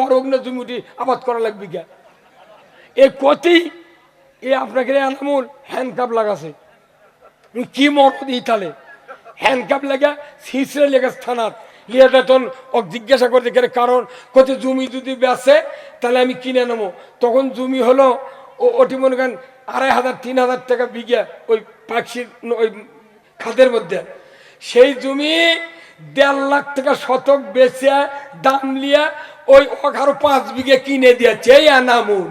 বড় অগ্নে জমিটি আবাদ করা লাগবে কে এ কতি এ আপনাকে এনামুল হ্যান্ডকাপ লাগাছে কি মরদ ইতালে হ্যান্ডকাপ লাগা শিশরে লেগে থানাত লিয়ে তখন ও জিজ্ঞাসা করতে গেলে কারণ কত জমি যদি বেচে তাহলে আমি কিনে নেবো তখন জমি হলো ওটি মনে করেন 2500-3000 টাকা বিঘা ওই পাখির ওই খাদের মধ্যে সেই জমি 1.5 লাখ টাকা শতক বেচে দাম লিয়া ওই আরো 5 বিঘা কিনে দিয়েছে এই এনামুল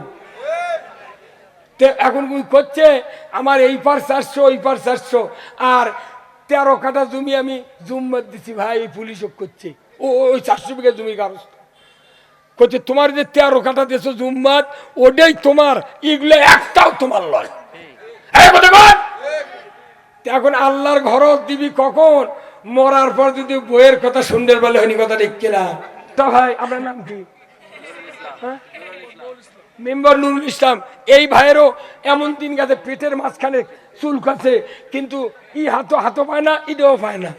এখন করছে আমার এই পার 400 ওই পার 400 আর 13 কাঠা জমি আমি জুম্মাত দিছি ভাই পুলিশ করছে ওই 400 বিঘা জমি কাগজ করছে তোমার যে 13 কাঠা দিয়েছো জুম্মাত ওটাই তোমার এগুলো একটাও তোমার লয় এখন আল্লাহর ঘর দিবি কখন মরার পর যদি বইয়ের কথা শুনতে বলে হয়নি কথা ঠিক কিনা তা ভাই আপনার নাম কি মেম্বার নুরুল ইসলাম এই ভাইয়েরও এমন দিন গেছে পেটের মাঝখানে চুল কাছে কিন্তু ই হাতো পায় না ইটাও পায় না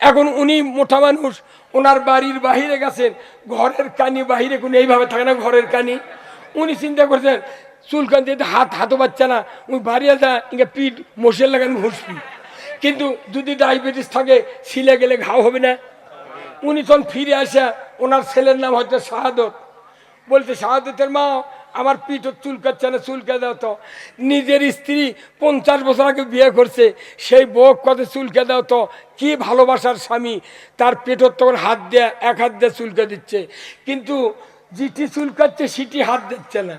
এখন উনি মোটা মানুষ ওনার বাড়ির বাহিরে গেছেন ঘরের কানি বাহিরে কোনো এইভাবে থাকে না ঘরের কানি উনি চিন্তা করছেন চুল কান যেতে হাতও পাচ্ছে না উনি বাড়িয়ে যা ইঙ্গে পিঠ মশার লাগান ঘুষবি কিন্তু যদি ডায়াবেটিস থাকে ছিলে গেলে ঘাও হবে না উনি তখন ফিরে আসা ওনার ছেলের নাম হয়তো শাহাদত বলতে শাহাদতের মা আমার পিঠ চুলকাচ্ছে না চুলকা দাও তো নিজের স্ত্রী 50 বছর আগে বিয়ে করছে সেই বউ কত চুলকা দাও তো কি ভালোবাসার স্বামী তার পেটর তখন হাত দেয়া এক হাত দিয়ে চুলকা দিচ্ছে কিন্তু যেটি চুলকাচ্ছে সেটি হাত দিচ্ছে না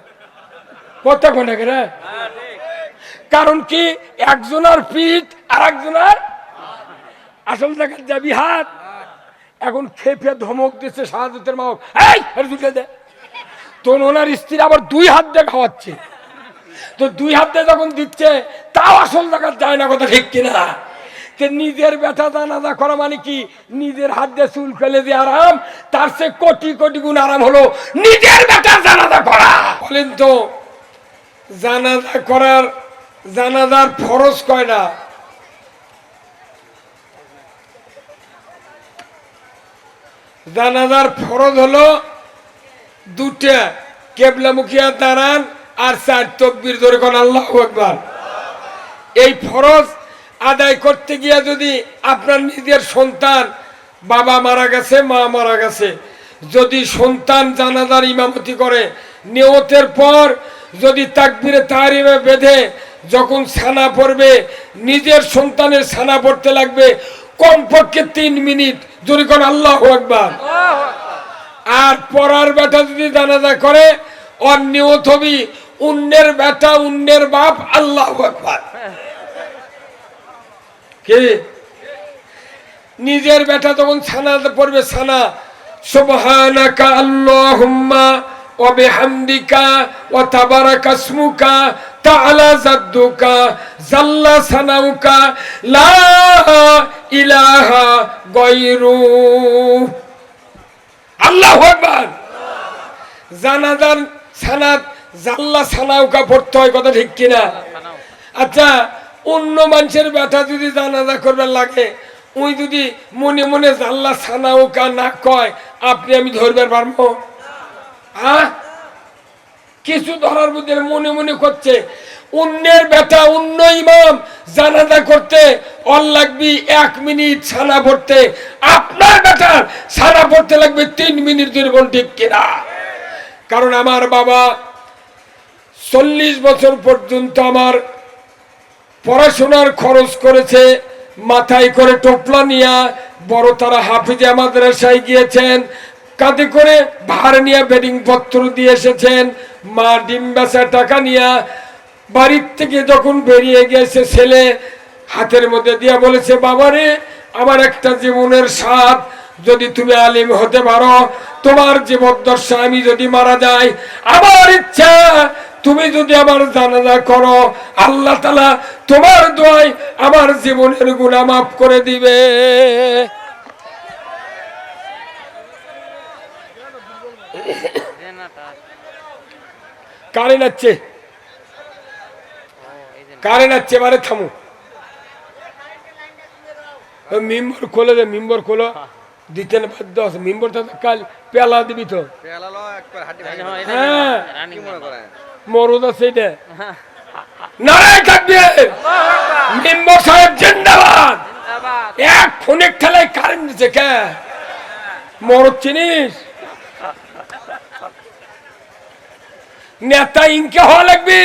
কথা কোনে রে কারণ কি একজনের পিঠ আর একজনের আসল দেখা যাবি হাত এখন খেপে ধমক দিচ্ছে শাহাদতের মা এই চুলকা দে তো ওনার স্ত্রী আবার 2 হাত দিয়ে খাওয়াচ্ছে তো 2 হাত দিয়ে যখন দিচ্ছে তাও আসল দেখা যায় না কথা ঠিক কিনা নিজের বেটা জানাজা করা মানে কি নিজের হাত দিয়ে চুল ফেলে দিয়ে আরাম তার সে কোটি কোটি গুণ আরাম হলো নিজের বেটার জানাজা করা বলেন তো জানাজা করার জানাজার ফরজ কয়টা জানাজার ফরজ হলো 2টা কেবলামুখিয়া দাঁড়ান আর 4 তাকবীর ধরে কোন আল্লাহু আকবার এই ফরজ আদায় করতে গিয়ে যদি আপনার নিজের সন্তান বাবা মারা গেছে মা মারা গেছে যদি সন্তান জানাজার ইমামতি করে নিয়তের পর যদি তাকবীরে তাহরিমে বেঁধে যখন ছানা পড়বে নিজের সন্তানের ছানা পড়তে লাগবে কমপক্ষে 3 মিনিট জোরে কোন আল্লাহু আকবার আর পড়ার বেটা যদি জানাজা করে ওর নিয়ত হবি অন্যের বেটা অন্যের বাপ আল্লাহু আকবার কি নিজের বেটা যখন ছানা পড়বে ছানা সুবহানাকা আল্লাহুম্মা ওয়া বিহামদিকা ওয়া তাবারাকা ইসমুকা তাআলা জাদ্দুকা জাল্লা সানাউকা লা ইলাহা গায়রু আল্লাহু আকবার জানাজার সানাত জাল্লা সানাউকা পড়তে হয় কথা ঠিক কিনা আচ্ছা অন্য মানুষের বেটা যদি জানাজা করবে লাগে ওই যদি মনে মনে জাল্লা সানাউকা না কয় আপনি আমি ধরবার পারবো কিছু ধরার মধ্যে মনে মনে করছে অন্যের বেটা অন্য ইমাম জানাজা করতে অল লাগবে 1 মিনিট ছানা পড়তে আপনার বেটার ছানা পড়তে লাগবে 3 মিনিট ধরে কোন ঠিক কিনা কারণ আমার বাবা 40 বছর পর্যন্ত আমার পড়াশোনার খরচ করেছে মাথায় করে টোপলা নিয়া বড় তারা হাফিজে মাদ্রাসায় গিয়েছেন কাঁধে করে ভার নিয়ে বেডিং পত্র দিয়ে এসেছেন মা ডিম বেচা টাকা নিয়ে বাড়ির থেকে যখন বেরিয়ে গেছে ছেলে হাতের মধ্যে দিয়ে বলেছে বাবারে আমার একটা জীবনের স্বাদ যদি তুমি আলিম হতে পারো তোমার জীবদ্দশা আমি যদি মারা যাই আমার ইচ্ছা তুমি যদি আমার জানাজা করো আল্লাহ তাআলা তোমার দোয়ায় আমার জীবনের গুনাহ মাফ করে দিবে কারেন্ট আছে বারে থামো মিম্বর খোলে দে মিম্বর খোলো দিতে না বাধ্য আছে মেম্বরটা কাল পেলা দিবি তো হ্যাঁ মরদ আছে এটা নারায় থাকবে মেম্বার সাহেব জিন্দাবাদ এক ফোনের ঠেলায় কারেন্ট দিচ্ছে কে মরদ চিনিস নেতা ইনকে হওয়া লাগবে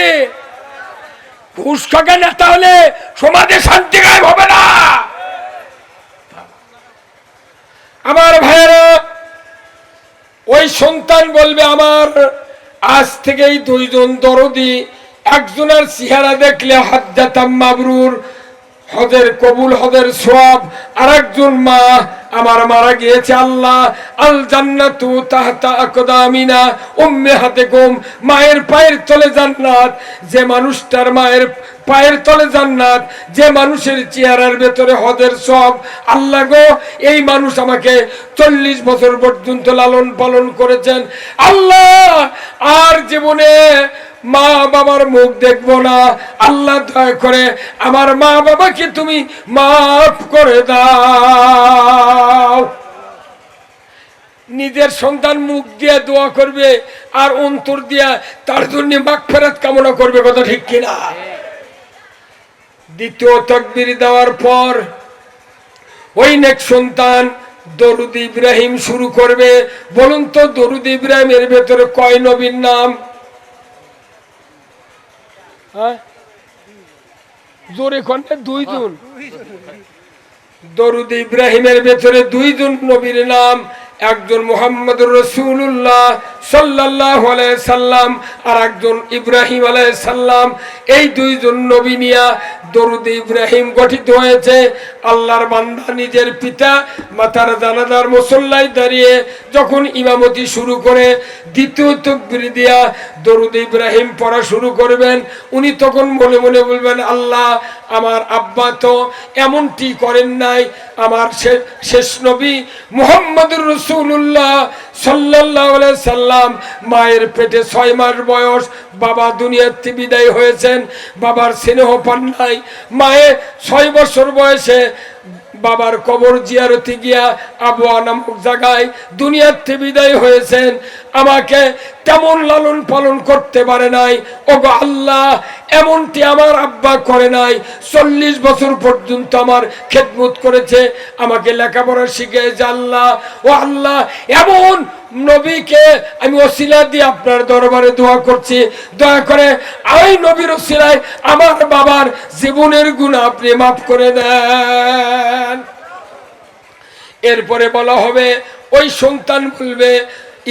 ঘুষ খাকে নেতা হলে সমাজে শান্তি গায়েব হবে না আমার ভাইয়েরা ওই সন্তান বলবে আমার আজ থেকেই দুইজন দরদি একজনের চেহারা দেখলে হাজ্জাতাম মাবরুর হজের কবুল হজের সওয়াব আর একজন মা আমার মারা গিয়েছে আল্লাহ আল জান্নাতু তাহতা আকদামিনা উম্মাহাতিকুম মায়ের পায়ের তলে জান্নাত যে মানুষটার মায়ের পায়ের তলে জান্নাত যে মানুষের চেহারার ভেতরে হজের সওয়াব আল্লাহ গো এই মানুষ আমাকে 40 বছর পর্যন্ত লালন পালন করেছেন আল্লাহ আর জীবনে মা বাবার মুখ দেখবো না আল্লাহ দয়া করে আমার মা বাবাকে তুমি মাফ করে দাও নিজের সন্তান মুখ দিয়ে দোয়া করবে আর অন্তর দিয়া তার জন্য মাগফিরাত কামনা করবে কথা ঠিক কিনা দ্বিতীয় তাকবীর দেওয়ার পর ওই নেক সন্তান দরুদ ইব্রাহিম শুরু করবে বলুন তো দরুদ ইব্রাহিমের ভেতরে কয় নবীর নাম জোরে কণ্ঠে দুইজন দরুদ ইব্রাহিমের ভেতরে দুইজন নবীর নাম একজন মুহাম্মদুর রাসূলুল্লাহ সাল্লাল্লাহু আলাইহি সাল্লাম আর একজন ইব্রাহিম আলাইহিস সালাম এই দুইজন নবী নিয়া দরুদ ইব্রাহিম গঠিত হয়েছে আল্লাহর বান্দা নিজের পিতা মাতার জানাজার মুসল্লায় দাঁড়িয়ে যখন ইমামতি শুরু করে দ্বিতীয় তাকবীর দিয়া দরুদ ইব্রাহিম পড়া শুরু করবেন উনি তখন মনে মনে বলবেন আল্লাহ আমার আব্বা তো এমনটি করেন নাই আমার শেষ নবী মুহাম্মদুর রাসূলুল্লাহ সাল্লাল্লাহু আলাইহি সাল্লাম মায়ের পেটে 6 মাস বয়স বাবা দুনিয়াতে বিদায় হয়েছেন বাবার স্নেহ পান নাই মায়ে 6 বছর বয়সে বাবার কবর জিয়ারতে গিয়া আবওয়া নামক জায়গায় দুনিয়াতে বিদায় হয়েছেন আমাকে তেমন লালন পালন করতে পারে নাই ওগো আল্লাহ এমনটি আমার আব্বা করে নাই 40 বছর পর্যন্ত আমার খেদমত করেছে আমাকে লেখাপড়া শিখিয়েছে আল্লাহ ও আল্লাহ এমন নবীকে আমি ওসিলা দিয়ে আপনার দরবারে দোয়া করছি দয়া করে ওই নবীর ওসিলায় আমার বাবার জীবনের গুনাহ আপনি মাফ করে দেন এরপরে বলা হবে ওই সন্তান বলবে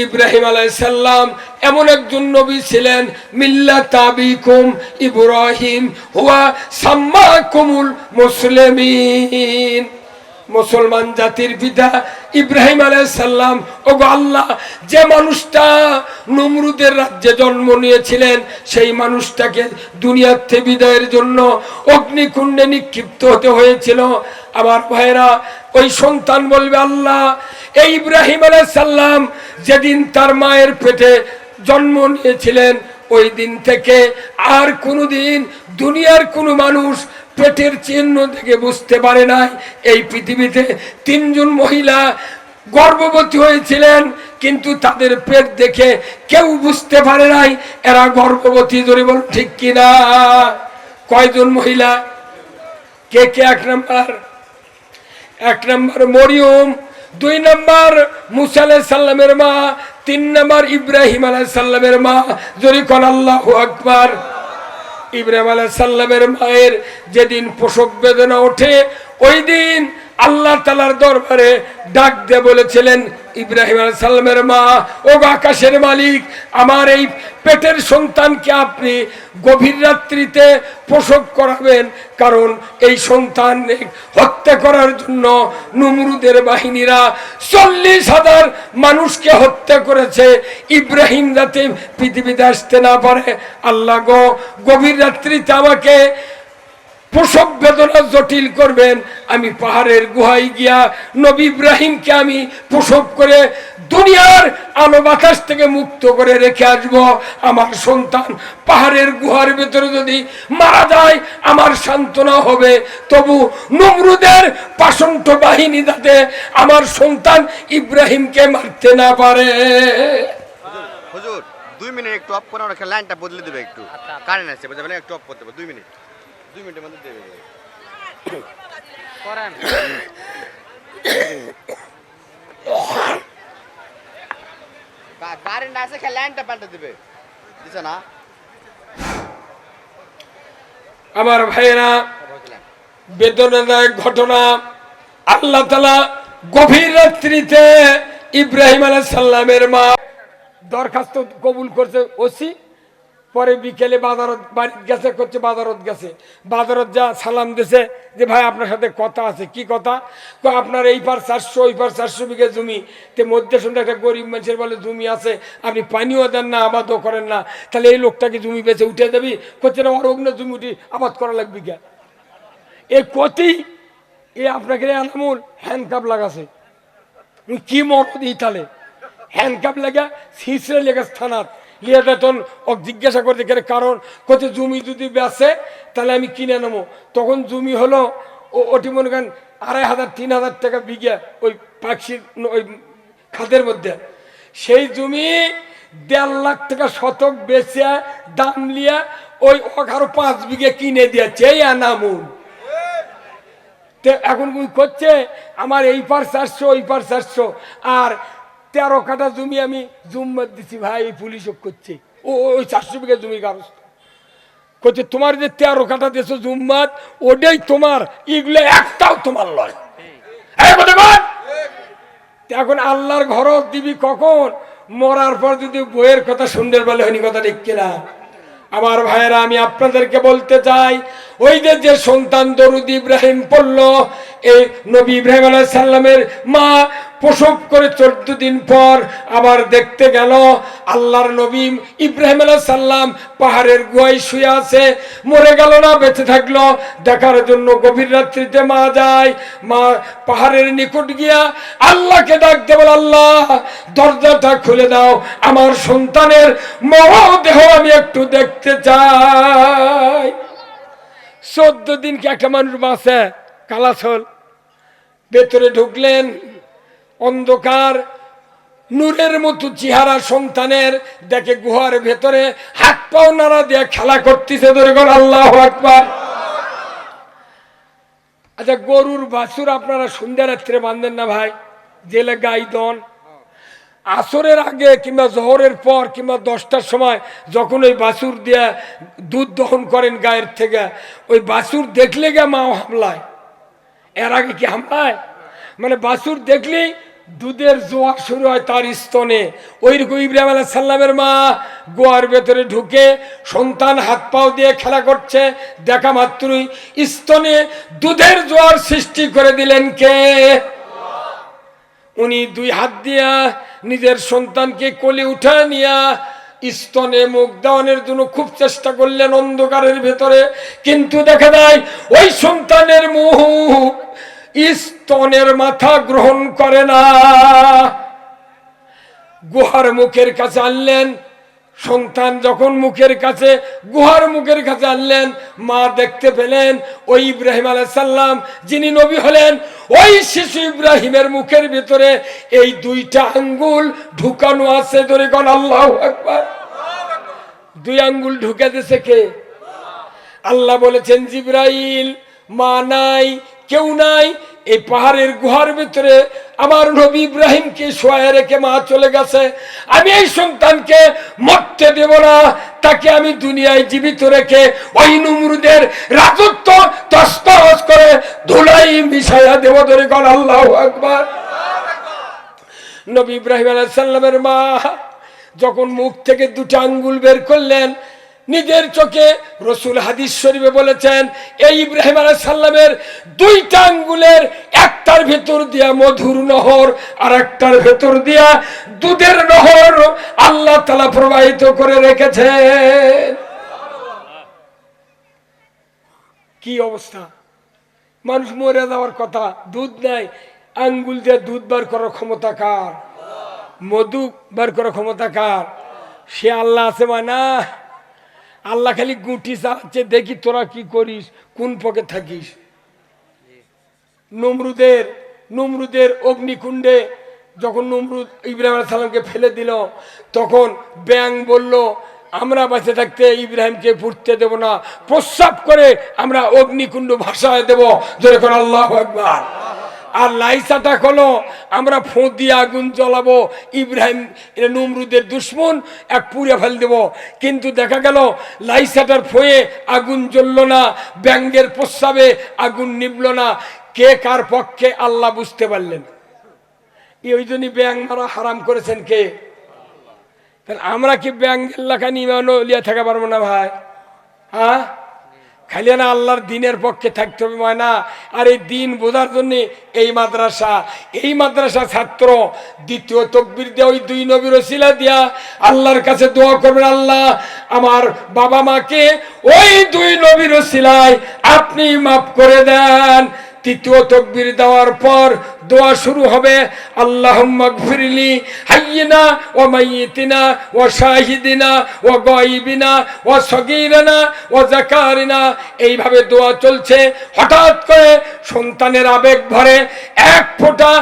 ইব্রাহিম আলাইহিস সালাম এমন একজন নবী ছিলেন মিল্লাত আবিকুম ইব্রাহিম হুয়া সাম্মাকুমুল মুসলিমিন মুসলমান জাতির পিতা ইব্রাহিম আলাইহিস সালাম ওগো আল্লাহ যে মানুষটা নমরুদের রাজ্যে জন্ম নিয়েছিলেন সেই মানুষটাকে দুনিয়াতে বিদায়ের জন্য অগ্নিকুণ্ডে নিক্ষিপ্ত হতে হয়েছিল আমার ভাইরা ওই সন্তান বলবে আল্লাহ এই ইব্রাহিম আলাইহিস সালাম যেদিন তার মায়ের পেটে জন্ম নিয়েছিলেন ওই দিন থেকে আর কোনোদিন দুনিয়ার কোনো মানুষ পেটের চিহ্ন থেকে বুঝতে পারে নাই এই পৃথিবীতে 3 জন মহিলা গর্ভবতী হয়েছিলেন কিন্তু তাদের পেট দেখে কেউ বুঝতে পারে নাই এরা গর্ভবতী ধরে বল ঠিক কিনা কয়জন মহিলা কে কে এক নম্বর মরিয়ম 2 নম্বর মুসা আলাইহিস সালামের মা 3 নম্বর ইব্রাহিম আলাইহিস সালামের মা জোরে কোন আল্লাহু আকবার ইব্রাহিম আলাইহিস সালামের মায়ের যেদিন প্রসব বেদনা ওঠে ওই দিন আল্লাহ তাআলার দরবারে ডাক দিয়ে বলেছিলেন ইব্রাহিম আলাইহিস সালামের মা ও আকাশের মালিক আমার এই পেটের সন্তানকে আপনি গভীর রাত্রিতে প্রসব করাবেন কারণ এই সন্তান হত্যা করার জন্য নমরুদের বাহিনীরা 40,000 মানুষকে হত্যা করেছে ইব্রাহিম যাতে পৃথিবীতে আসতে না পারে আল্লাহ গো গভীর রাত্রিতে আমাকে প্রসব বেদনা জটিল করবেন আমি পাহাড়ের গুহায় গিয়া নবী ইব্রাহিমকে আমি প্রসব করে দুনিয়ার আলো বাতাস থেকে মুক্ত করে রেখে আসব। আমার সন্তান পাহাড়ের গুহার ভেতরে যদি মারা যায় আমার সান্ত্বনা হবে, তবু নমরুদের পাষণ্ড বাহিনী যাতে আমার সন্তান ইব্রাহিমকে মারতে না পারে। হুজুর 2 মিনিট একটু অফ করে ওখানে লাইনটা বদলে দেবে, একটু কারেন্ট আছে বুঝবেন, একটু অফ করতে হবে 2 মিনিট, 2 মিনিটের মধ্যে দেবে করেন। কারেন্ট আছে, খেলে লাইনটা পাল্টে দেবে, দিছে না? আমার ভাইয়েরা, বেদনাদায়ক ঘটনা। আল্লাহ তাআলা গভীর রাত্রিতে ইব্রাহিম আলাইহিস সালামের মা দরখাস্ত কবুল করছে ওসি, পরে বিকেলে বাজারত বাড়িতে গেছে, করছে বাজারত গেছে, বাজারত যা সালাম দিছে যে ভাই আপনার সাথে কথা আছে। কি কথা? আপনার এই পার 400 ওই পার 400 বিঘা জমি, তে মধ্যে শুনতে একটা গরিব মানুষের বলে জমি আছে, আপনি পানিও দেন না আবাদও করেন না, তাহলে এই লোকটাকে জমি বেচে উঠে যাবি? করছে না, অরগ্ন জমি উঠি আবাদ করা লাগবে কে? এ কতি এ আপনাকে আনামুল হ্যান্ডকাপ লাগাছে, কি মরদ এই তালে হ্যান্ডকাপ লাগা শিশরে লেগে থানার লিয়ে বেতন ও জিজ্ঞাসা করতে গেলে, কারণ কোথায় জমি যদি বেচে তাহলে আমি কিনে নেবো। তখন জমি হলো ওটি মনে করেন 2500 3000 টাকা বিঘা ওই পাখির ওই খাদের মধ্যে। সেই জমি 1.5 লাখ টাকা শতক বেচে দাম লিয়া ওই আরো 5 বিঘা কিনে দিয়েছে এই আনামুল। এখন করছে আমার এই পার 400 ওই পার 400, আর 13 কাঠা জমি আমি জুম্মাত দিচ্ছি ভাই, এই পুলিশ করছে ওই 400 বিঘা জমির কাগজ করছে, তোমার যে 13 কাঠা দিয়েছো জুম্মাত ওটাই তোমার, এগুলো একটাও তোমার নয়। এখন আল্লাহর ঘর দিবি কখন? মরার পর যদি বইয়ের কথা শুনতে বলে হয়নি, কথা ঠিক কিনা? আমার ভাইয়েরা, আমি আপনাদেরকে বলতে চাই, ওই যে সন্তান দরুদ ইব্রাহিম পড়ল, এই নবী ইব্রাহিম আলাইহিস সালামের মা প্রসব করে 14 দিন পর আবার দেখতে গেল আল্লাহর নবী ইব্রাহিম আলাইহিস সালাম পাহাড়ের গুহায় শুয়ে আছে, মরে গেল না, বেঁচে থাকলো। দেখার জন্য গভীর রাত্রিতে মা যায়, মা পাহাড়ের নিকট গিয়া আল্লাহকে ডাকতে বলে, আল্লাহ দরজাটা খুলে দাও, আমার সন্তানের মরদেহ আমি একটু দেখতে চাই। 14 দিন কি একটা মানুষ বাঁচে? কালাছল ভেতরে ঢুকলেন, অন্ধকার, নূরের মতো চেহারা সন্তানের, দেখে গুহার ভেতরে হাত পাও নাড়া দিয়ে খেলা করতেছে, ধরে গেল আল্লাহু আকবার। আচ্ছা, গরুর বাছুর আপনারা সন্ধ্যা রাত্রে বাঁধেন না ভাই? জেলে গাই দন আসরের আগে কিংবা জোহরের পর কিংবা 10টার সময় যখন ওই বাছুর দিয়ে দুধ দহন করেন গায়ের থেকে, ওই বাছুর দেখলে গে মা হামলায়। এর আগে কি হামলায়? মানে বাছুর দেখলেই দুধের জোয়ার শুরু হয় তার স্তনে। ওইরকম ইব্রাহিম আলাইহিস সালামের মা গোয়ার ভেতরে ঢুকে সন্তান হাত পাও দিয়ে খেলা করছে, দেখা মাত্রই স্তনে দুধের জোয়ার সৃষ্টি করে দিলেন কে? উনি 2 হাত দিয়া নিজের সন্তানকে কোলে উঠা নিয়া স্তনে মুখ দেওয়ানোর জন্য খুব চেষ্টা করলেন অন্ধকারের ভেতরে, কিন্তু দেখা যায় ওই সন্তানের মুখ স্তনের মাথা গ্রহণ করে না। গুহার মুখের কাছে আনলেন, সন্তান যখন মুখের কাছে গুহার মুখের কাছে আনলেন, মা দেখতে পেলেন ওই ইব্রাহিম আলাইহিস সালাম যিনি নবী হলেন, ওই শিশু ইব্রাহিমের মুখের ভিতরে এই 2টা আঙ্গুল ঢুকানো আছে। ধরে কোন আল্লাহু আকবার। 2 আঙ্গুল ঢুকে দিয়েছে কে? আল্লাহ বলেছেন, জিবরাইল, মা নাই, কেউ নাই, এই পাহাড়ের গুহার ভিতরে আমার নবী ইব্রাহিমকে শোয়ায় রেখে মা চলে গেছে। আমি এই সন্তানকে মরতে দেব না, তাকে আমি দুনিয়ায় জীবিত রেখে ওই নমরুদের রাজত্ব তছনছ করে ধুলাই মিশাইয়া দেব। ধরে কোন আল্লাহু আকবার। নবী ইব্রাহিম আলাইহিস সালামের মা যখন মুখ থেকে 2টা আঙ্গুল বের করলেন, নিজের চোখে, রসুল হাদিস শরীফে বলেছেন, এই ইব্রাহিম আলাইহিস সালামের 2টা আঙ্গুলের একটার ভেতর দিয়া মধুর নহর আর একটার ভেতর দিয়া দুধের নহর আল্লাহ তাআলা প্রবাহিত করে রেখেছেন। কি অবস্থা! মানুষ মরে যাওয়ার কথা, দুধ নাই, আঙ্গুল দিয়ে দুধ বার করার ক্ষমতা কার? মধু বার করার ক্ষমতা কার? সে আল্লাহ আছে না? আল্লাহ খালি গুটি চালাচ্ছে, দেখি তোরা কি করিস, কোন পকে থাকিস। নমরুদের অগ্নিকুণ্ডে যখন নমরুদ ইব্রাহিম আলাইহিস সালামকে ফেলে দিল, তখন ব্যাং বলল আমরা বেঁচে থাকতে ইব্রাহিমকে পুড়তে দেব না, প্রস্রাব করে আমরা অগ্নিকুণ্ড ভাসায় দেব, যেরকম আল্লাহু আকবার। আর লাইসাটা হলো আমরা ফোঁ দিয়ে আগুন জ্বলাবো, ইব্রাহিম নমরুদের দুশ্মন এক পুড়ে ফেল দেব। কিন্তু দেখা গেল লাইসাটার ফোঁয়ে আগুন জ্বলল না, ব্যাঙ্গের প্রস্রাবে আগুন নিবল না। কে কার পক্ষে আল্লাহ বুঝতে পারলেন। ওই জন্যই ব্যাং মারা হারাম করেছেন কে? তাহলে আমরা কি ব্যাঙ্গের লেখা নিমানো লিয়া থাকা পারবো না ভাই? হ্যাঁ, খালি না আল্লাহর দিনের পক্ষে থাকতে হবে ময়না। আর এই দিন বোঝার জন্য এই মাদ্রাসা ছাত্র দ্বিতীয় তকবীর দিয়ে ওই দুই নবীর ওসিলা দিয়া আল্লাহর কাছে দোয়া করবেন, আল্লাহ আমার বাবা মাকে ওই দুই নবীর ওসিলায় আপনি মাফ করে দেন। তৃতীয় তকবীর দেওয়ার পর দোয়া শুরু হবে, আল্লাহুম্মা গফিরলি হাইয়িনা ওয়া মাইয়িতিনা ওয়া শাহিদিনা ওয়া গায়বিনা ওয়া সগীরানা ওয়া যাকারিনা। এইভাবে দোয়া চলছে। হঠাৎ করে সন্তানের আবেগ ভরে এক ফোঁটা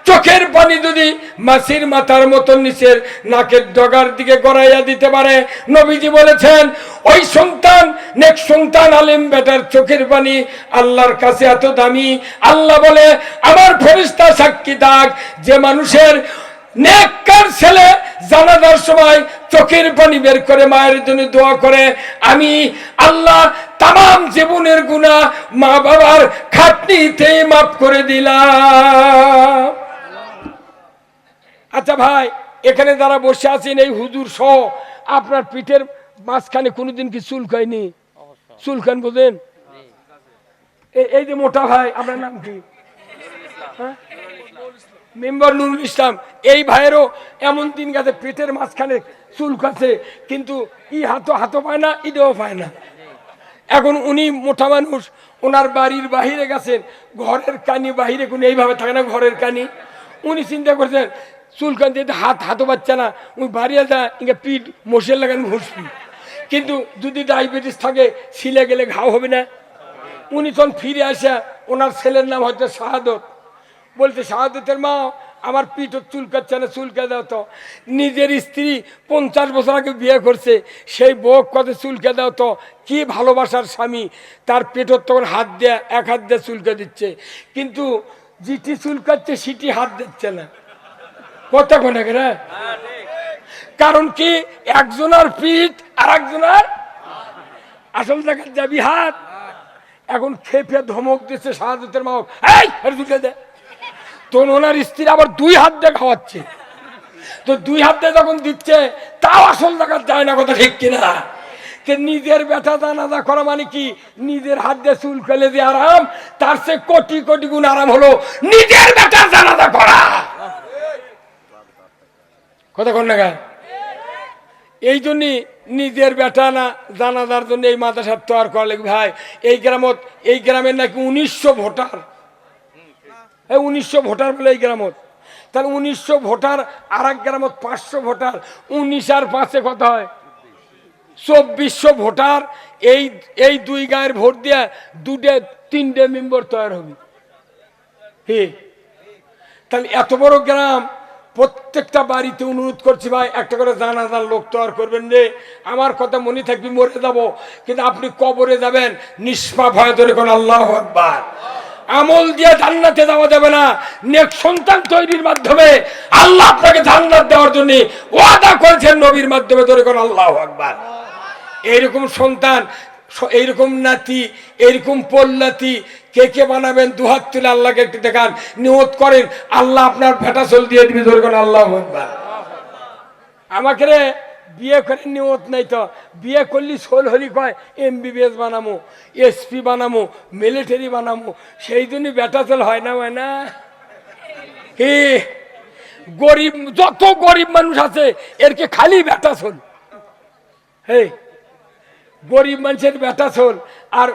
চোখের পানি যদি মাছির মাথার মতন নিচের নাকের ডগার দিকে গড়াইয়া দিতে পারে, নবীজি বলেছেন ওই সন্তান নেক সন্তান আলেম বেটার চোখের পানি আল্লাহর কাছে এত দামি, আল্লাহ বলে আমার ফেরেশতা সাক্ষী থাক, যে মানুষের নেককার ছেলে জানাজার সময় চোখের পানি বের করে মায়ের জন্য দোয়া করে, আমি আল্লাহ তাম জীবনের গুনাহ মা বাবার খাটনিতে মাফ করে দিলাম। আচ্ছা ভাই, এখানে যারা বসে আছেন এই হুজুর সহ, আপনার পিঠের মাঝখানে কোনোদিন কি চুলকায়নি? চুলকান বোঝেন? এই যে মোটা ভাই, আপনার নাম কি? মেম্বার নুরুল ইসলাম। এই ভাইয়েরও এমন দিন গেছে পেটের মাঝখানে চুলকাছে, কিন্তু হাতও পায় না, ইডেও পায় না। এখন উনি মোটা মানুষ, ওনার বাড়ির বাহিরে গেছেন, ঘরের কানি বাহিরে কোনো এইভাবে থাকে না, ঘরের কানি। উনি চিন্তা করছেন চুলকান দিয়ে হাতও পাচ্ছে না, উনি বাড়িয়ে যায় ইঙ্গে পিঠ মশে লাগান ঘুষবি, কিন্তু যদি ডায়াবেটিস থাকে ছিলে গেলে ঘাও হবে না। উনি তখন ফিরে আসা, ওনার ছেলের নাম হচ্ছে শাহাদত, বলতে শাহাদতের মা আমার পিঠও চুলকাচ্ছে না, চুলকা দাও তো। নিজের স্ত্রী 50 বছর আগে বিয়ে করছে, সেই বউ কত চুলকা দাও তো। কি ভালোবাসার স্বামী, তার পেটর তখন হাত দেয়া, এক হাত দিয়ে চুলকা দিচ্ছে, কিন্তু যেটি চুলকাচ্ছে সেটি হাত দিচ্ছে না। কথা কোনে রে? কারণ কি, একজনের পিঠ আর একজনের আসল জায়গায় যাবি হাত। এখন খেপে ধমক দিচ্ছে শাহাদতের মা, এই চুলকা দে। তো ওনার স্ত্রী আবার 2 হাত দিয়ে খাওয়াচ্ছে, তো 2 হাত দিয়ে যখন দিচ্ছে তাও আসল জায়গা যায় না। কথা ঠিক কিনা? নিজের বেটা জানাজা করা মানে কি, নিজের হাত দিয়ে চুল ফেলে দিয়ে আরাম, তার চেয়ে কোটি কোটি গুণ আরাম হলো নিজের বেটা জানাজা করা। কথা কোন না? এই জন্য নিজের বেটা না জানাজার জন্য এই মাদ্রাসা তৈরি করা লাগবে ভাই। এই গ্রামের নাকি 1900 ভোটার, 1900 ভোটার বলে এই গ্রামত। তাহলে 1900 ভোটার, আর এক গ্রামত 500 ভোটার, 19 আর 5 কত হয়? 2400 ভোটার। এই 2 গায়ের ভোট দিয়ে 2-3টে মেম্বার তৈরি হবে। তাহলে এত বড় গ্রাম, প্রত্যেকটা বাড়িতে অনুরোধ করছি ভাই, একটা করে জানাজার লোক তৈরি করবেন রে। আমার কথা মনে থাকবি, মরে যাব, কিন্তু আপনি কবরে যাবেন নিষ্পাপ হয়ে ধরে কোন আল্লাহু আকবার। আমল দিয়ে জান্নাতে যাওয়া যাবে না, নেক সন্তান তৈরির মাধ্যমে আল্লাহ আপনাকে জান্নাত দেওয়ার জন্য ওয়াদা করেছেন নবীর মাধ্যমে, ধরে কোন আল্লাহু আকবার। এইরকম সন্তান, এইরকম নাতি, এইরকম পল্লাতি কে কে বানাবেন? 2 হাত তুলে আল্লাহকে একটু দেখান, নিয়ত করেন, আল্লাহ আপনার ভেটা চল দিয়ে দিবি, ধরে কোন আল্লাহু আকবার। আমাকে রে বিয়ে করে নিয়ত নাই তো, বিয়ে করলি সোল হলি কয় MBBS বানামো, SP বানামো, মিলিটারি বানামো, সেই জন্য বেটা চল হয় না। গরিব, যত গরিব মানুষ আছে এরকে খালি বেটা চল। গরিব মানুষের বেটা চল, আর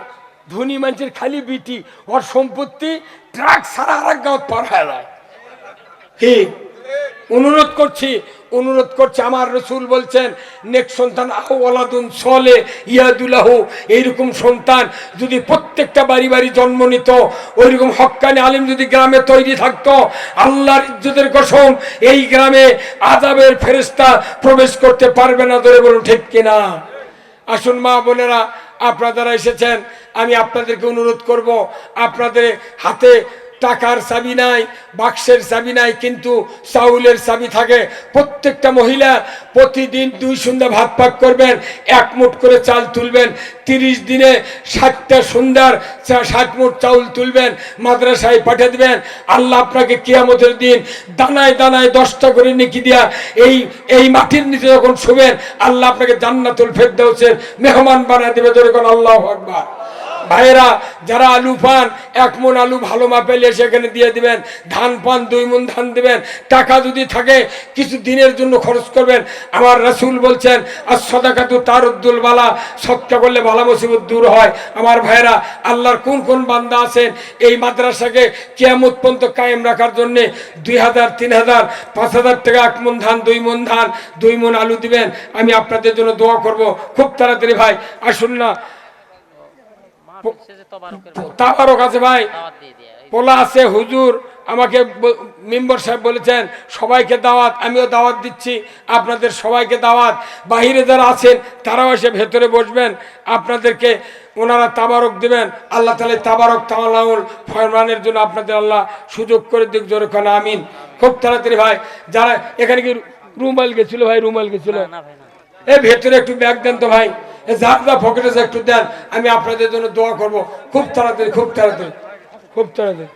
ধনী মানুষের খালি বিটি, ওর সম্পত্তি ট্রাক সারা আর এক গাঁত পার হয়। অনুরোধ করছি আমার রসুল বলছেন নেক সন্তান আওয়ালাদুন সলে ইয়াদুল্লাহু, এইরকম সন্তান যদি প্রত্যেকটা বাড়ি বাড়ি জন্ম নিত, ওইরকম হক্কানি আলিম যদি গ্রামে তৈরি থাকতো, আল্লাহর ইজ্জতের কসম এই গ্রামে আযাবের ফেরেশতা প্রবেশ করতে পারবে না। ধরে বলুন ঠিক কিনা? আসুন মা বোনেরা, আপনারা এসেছেন, আমি আপনাদেরকে অনুরোধ করব, আপনাদের হাতে টাকার চাবি নাই, বাক্সের চাবি নাই, কিন্তু চাউলের চাবি থাকে। প্রত্যেকটা মহিলা প্রতিদিন 2 সন্ধ্যা ভাত পাক করবেন, 1 মুঠ করে চাল তুলবেন। 30 দিনে 60টা সন্ধ্যার 60 মুঠ চাউল তুলবেন, মাদ্রাসায় পাঠিয়ে দেবেন। আল্লাহ আপনাকে কিয়ামতের দিন দানায় দানায় 10টা করে নেকি দিয়া এই মাটির নিচে যখন শুবেন, আল্লাহ আপনাকে জান্নাতুল ফেরদাউসের মেহমান বানিয়ে দেবে। ধরে কোন আল্লাহু আকবার। ভাইরা যারা আলু পান, 1 মণ আলু ভালো মাপেলে সেখানে দিয়ে দিবেন। ধান পান, 2 মণ ধান দিবেন। টাকা যদি থাকে কিছু দিনের জন্য খরচ করবেন। আমার রাসূল বলছেন আর সাদাকাতু তারুদ্দুল বালা, সৎকা করলে বালা মুসিবত দূর হয়। আমার ভাইরা, আল্লাহর কোন কোন বান্দা আছেন এই মাদ্রাসাকে কিয়ামত পর্যন্ত কায়েম রাখার জন্য 2000, 3000, 5000 টাকা 1 মণ ধান, 2 মণ ধান, 2 মণ আলু দিবেন। আমি আপনাদের জন্য দোয়া করব খুব তাড়াতাড়ি। ভাই আসুন না, তাবারক আছে ভাই, পোলা আছে। হুজুর আমাকে মেম্বার সাহেব বলেছেন সবাইকে দাওয়াত, আমিও দাওয়াত দিচ্ছি, আপনাদের সবাইকে দাওয়াত। বাহিরে যারা আছেন তারাও এসে ভেতরে বসবেন, আপনাদেরকে ওনারা তাবারক দিবেন। আল্লাহ তাআলা তাবারক তাআলাউল ফরমানের জন্য আপনাদের আল্লাহ সুযোগ করে দিক। জোরে কোন আমিন। খুব তাড়াতাড়ি ভাই, যারা এখানে কি রুমাল গেছিল ভাই, রুমাল গেছিল, এই ভেতরে একটু ব্যাগ দেন তো ভাই, যার যা পকেটে একটু দেন, আমি আপনাদের জন্য দোয়া করব খুব তাড়াতাড়ি, খুব তাড়াতাড়ি, খুব তাড়াতাড়ি।